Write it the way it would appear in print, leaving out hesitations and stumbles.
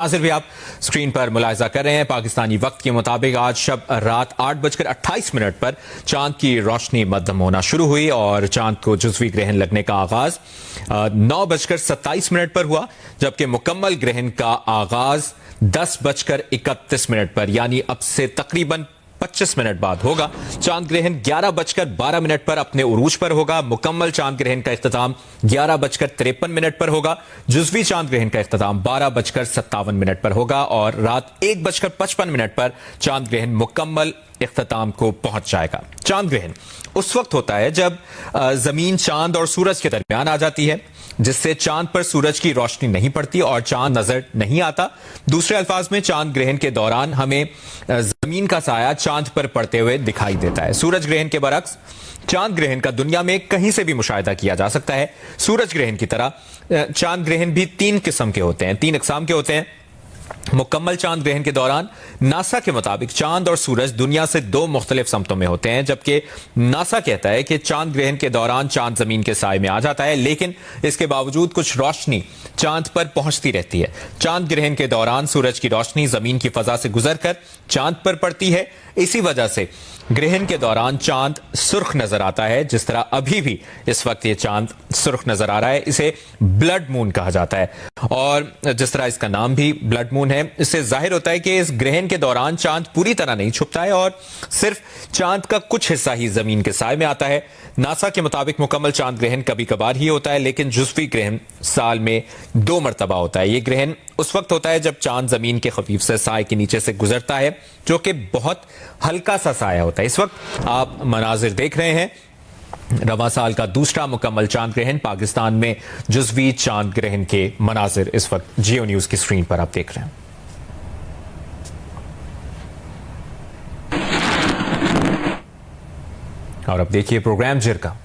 नाज़िर भी आप स्क्रीन पर मुलाहिजा कर रहे हैं। पाकिस्तानी वक्त के मुताबिक आज शब रात 8:28 पर चांद की रोशनी मध्यम होना शुरू हुई और चांद को जुज़वी ग्रहण लगने का आगाज 9:27 पर हुआ, जबकि मुकम्मल ग्रहण का आगाज 10:31 पर यानी अब से तकरीबन 25 मिनट बाद होगा। चांद ग्रहण 11:12 पर अपने उरूज पर होगा। मुकम्मल चांद ग्रहण का इख्तिताम 11:53 पर होगा। जुज़वी चांद ग्रहण का इख्तिताम 12:57 पर होगा और रात 1:55 पर चांद ग्रहण मुकम्मल इख्तिताम को पहुंच जाएगा। चांद ग्रहण उस वक्त होता है जब जमीन चांद और सूरज के दरमियान आ जाती है, जिससे चांद पर सूरज की रोशनी नहीं पड़ती और चांद नजर नहीं आता। दूसरे अल्फाज में चांद ग्रहण के दौरान हमें जमीन का साया चांद पर पड़ते हुए दिखाई देता है। सूरज ग्रहण के बरक्स चांद ग्रहण का दुनिया में कहीं से भी मुशाहिदा किया जा सकता है। सूरज ग्रहण की तरह चांद ग्रहण भी 3 किस्म के होते हैं, 3 अक़साम के होते हैं। मुकम्मल चांद ग्रहण के दौरान नासा के मुताबिक चांद और सूरज दुनिया से 2 मुख्तलिफ समतों में होते हैं, जबकि नासा कहता है कि चांद ग्रहण के दौरान चांद जमीन के साए में आ जाता है, लेकिन इसके बावजूद कुछ रोशनी चांद पर पहुंचती रहती है। चांद ग्रहण के दौरान सूरज की रोशनी जमीन की फजा से गुजरकर चांद पर पड़ती है। इसी वजह से ग्रहण के दौरान चांद सुर्ख नजर आता है, जिस तरह अभी भी इस वक्त ये चांद सुर्ख नजर आ रहा है। इसे ब्लड मून कहा जाता है और जिस तरह इसका नाम भी ब्लड मून है, इससे जाहिर होता है कि इस ग्रहण के दौरान चांद पूरी तरह नहीं छुपता है और सिर्फ चांद का कुछ हिस्सा ही जमीन के साए में आता है। नासा के मुताबिक मुकम्मल चांद ग्रहण कभी कभार ही होता है, लेकिन जुज़वी ग्रहण साल में 2 मरतबा होता है। ये ग्रहण उस वक्त होता है जब चांद जमीन के खफीफ से साए के नीचे से गुजरता है, जो कि बहुत हल्का सा साया होता है। इस वक्त आप मनाजिर देख रहे हैं रवां साल का दूसरा मुकम्मल चांद ग्रहण। पाकिस्तान में जुज़वी चांद ग्रहण के मनाजिर इस वक्त जियो न्यूज की स्क्रीन पर आप देख रहे हैं। और अब देखिए प्रोग्राम जिरका।